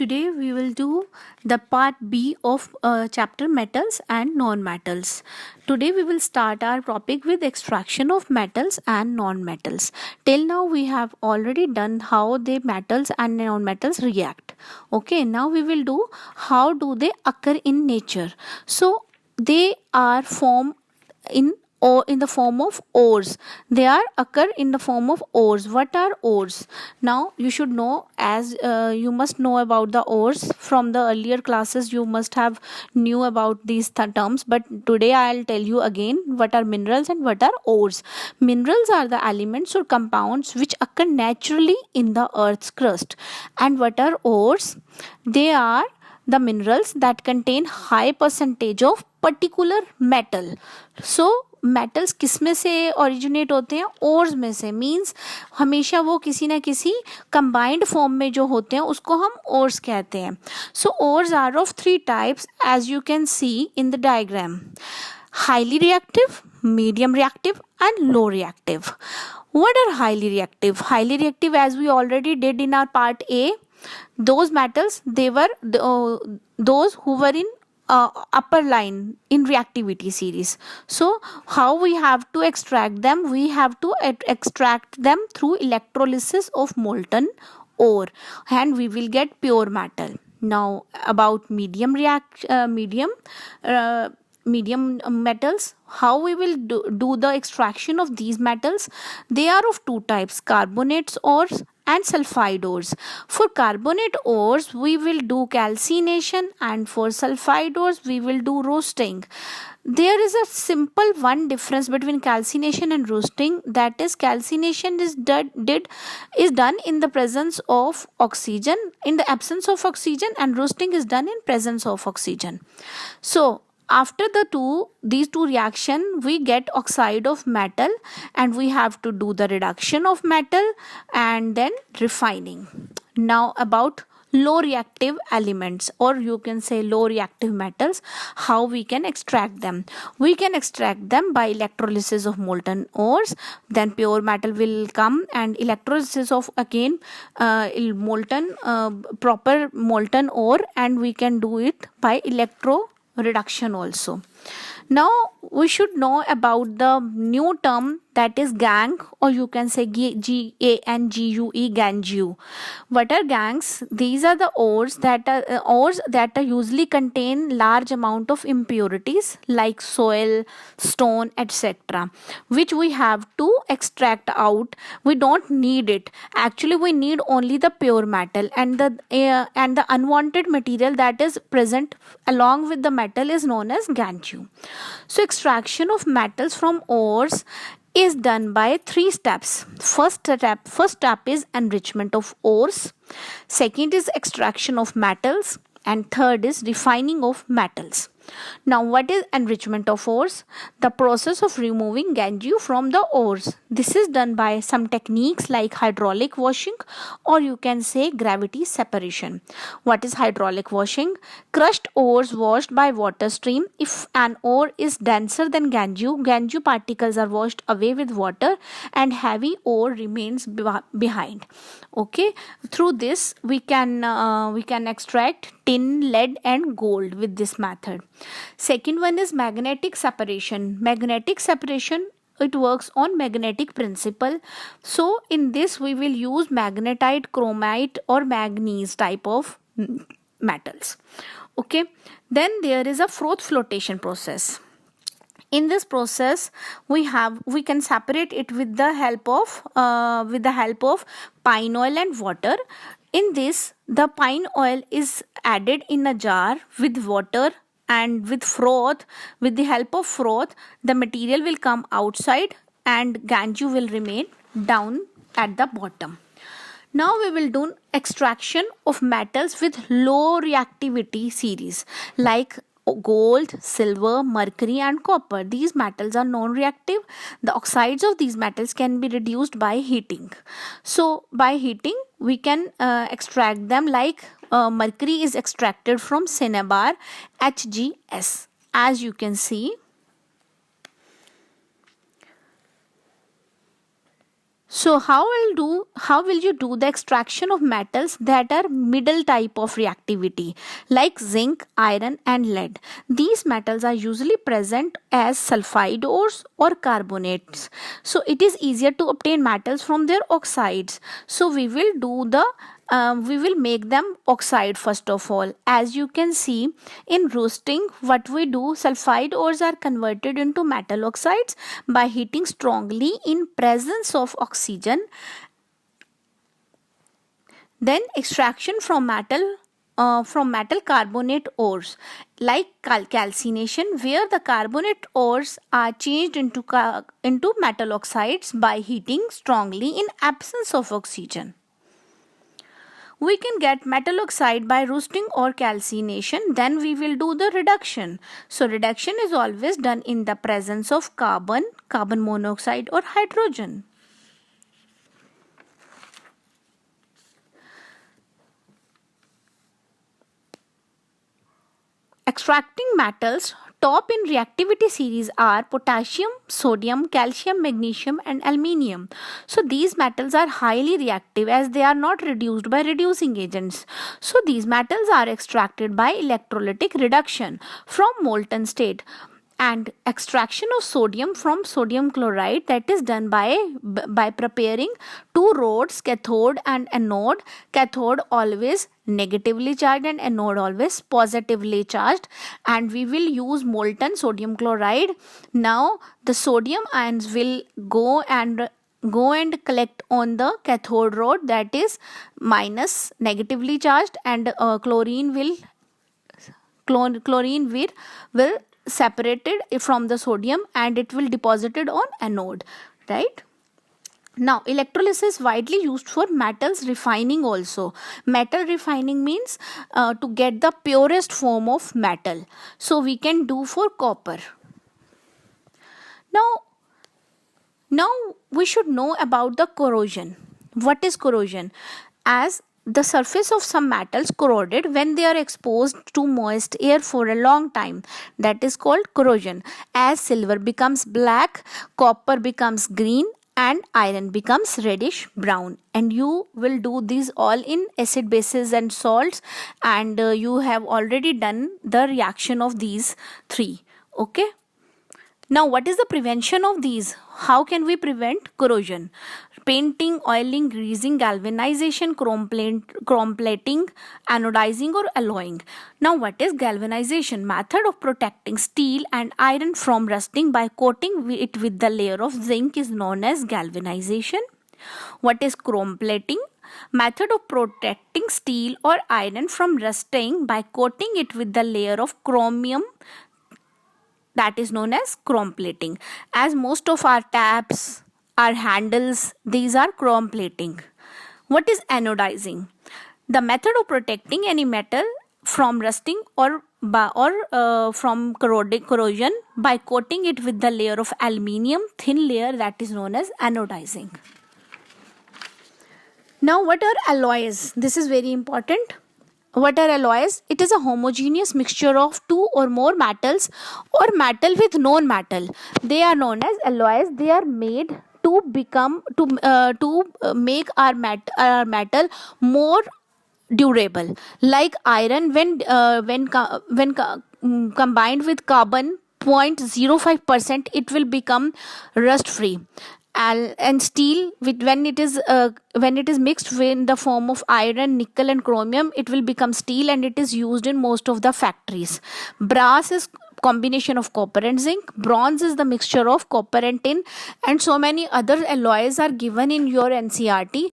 Today we will do the part B of chapter metals and non-metals. Today we will start our topic with extraction of metals and non-metals. Till now we have already done how the metals and non-metals react. Okay, now we will do how do they occur in nature. So they are formed in or in the form of ores. They are occur in the form of ores. What are ores? Now you should know, as you must know about the ores from the earlier classes. You must have knew about these terms, but today I'll tell you again what are minerals and what are ores. Minerals are the elements or compounds which occur naturally in the earth's crust. And what are ores? They are the minerals that contain high percentage of particular metal. So metals किस में से originate होते हैं? Ores में से. Means हमेशा वो किसी ना किसी कंबाइंड फॉर्म में जो होते हैं उसको हम ओर्स कहते हैं. So ores are of 3 types as you can see in the diagram. Highly reactive, medium reactive and low reactive. What are highly reactive? Highly reactive, as we already did in our part A, those metals, they were those who were in upper line in reactivity series. So how we have to extract them? We have to extract them through electrolysis of molten ore, and we will get pure metal. Now about medium metals, how we will do the extraction of these metals? They are of 2 types: carbonates ores and sulfide ores. For carbonate ores we will do calcination, and for sulfide ores we will do roasting. There is a simple one difference between calcination and roasting, that is calcination is done in the presence of oxygen, in the absence of oxygen, and roasting is done in presence of oxygen. So after these two reaction we get oxide of metal, and we have to do the reduction of metal and then refining. Now about low reactive elements, or you can say low reactive metals, how we can extract them? We can extract them by electrolysis of molten ores. Then pure metal will come, and electrolysis of again proper molten ore, and we can do it by electro reduction also. Now we should know about the new term, that is gangue, or you can say GANGUE, gangue. What are gangues? These are the ores that are usually contain large amount of impurities like soil, stone, etc., which we have to extract out. We don't need it. Actually we need only the pure metal, and the unwanted material that is present along with the metal is known as gangue. So extraction of metals from ores is done by 3 steps. First step is enrichment of ores. Second is extraction of metals, and third is refining of metals. Now what is enrichment of ores? The process of removing gangue from the ores. This is done by some techniques like hydraulic washing, or you can say gravity separation. What is hydraulic washing? Crushed ores washed by water stream. If an ore is denser than gangue particles are washed away with water, and heavy ore remains behind. Okay, through this we can extract tin, lead and gold with this method. Second one is magnetic separation. Magnetic separation, it works on magnetic principle. So in this we will use magnetite, chromite or manganese type of metals. Okay, then there is a froth flotation process. In this process we can separate it with the help of pine oil and water. In this, the pine oil is added in a jar with water, and with froth, with the help of froth, the material will come outside and gangue will remain down at the bottom. Now we will do extraction of metals with low reactivity series like gold, silver, mercury and copper. These metals are non-reactive. The oxides of these metals can be reduced by heating. So by heating we can extract them, like mercury is extracted from cinnabar HGS, as you can see. So how will you do the extraction of metals that are middle type of reactivity like zinc, iron and lead? These metals are usually present as sulfide ores or carbonates. So it is easier to obtain metals from their oxides. So we will make them oxide first of all. As you can see in roasting, what we do, sulfide ores are converted into metal oxides by heating strongly in presence of oxygen. Then extraction from metal carbonate ores like calcination, where the carbonate ores are changed into metal oxides by heating strongly in absence of oxygen. We can get metal oxide by roasting or calcination. Then we will do the reduction. So reduction is always done in the presence of carbon monoxide or hydrogen. Extracting metals top in reactivity series are potassium, sodium, calcium, magnesium and aluminium. So these metals are highly reactive as they are not reduced by reducing agents. So these metals are extracted by electrolytic reduction from molten state. And extraction of sodium from sodium chloride, that is done by preparing two rods, cathode and anode. Cathode always negatively charged and anode always positively charged, and we will use molten sodium chloride. Now the sodium ions will go and collect on the cathode rod, that is minus negatively charged, and chlorine will separated from the sodium and it will deposited on anode, right? Now electrolysis widely used for metals refining also. Metal refining means to get the purest form of metal. So we can do for copper. Now we should know about the corrosion. What is corrosion? As the surface of some metals corroded when they are exposed to moist air for a long time. That is called corrosion. As silver becomes black, copper becomes green and iron becomes reddish brown. And you will do these all in acid, bases and salts, and you have already done the reaction of these three. Okay. Now, what is the prevention of these? How can we prevent corrosion? Painting, oiling, greasing, galvanization, chrome plating, anodizing or alloying. Now, what is galvanization? Method of protecting steel and iron from rusting by coating it with the layer of zinc is known as galvanization. What is chrome plating? Method of protecting steel or iron from rusting by coating it with the layer of chromium, that is known as chrome plating. As most of our taps, our handles, these are chrome plating. What is anodizing? The method of protecting any metal from rusting or from corrosion by coating it with the layer of aluminium, thin layer, that is known as anodizing. Now what are alloys? This is very important. What are alloys? It is a homogeneous mixture of two or more metals or metal with non-metal. They are known as alloys. They are made to make our metal more durable. Like iron, when combined with carbon 0.05%, it will become rust free. And steel, when it is mixed in the form of iron, nickel and chromium, it will become steel and it is used in most of the factories. Brass is combination of copper and zinc. Bronze is the mixture of copper and tin, and so many other alloys are given in your NCERT.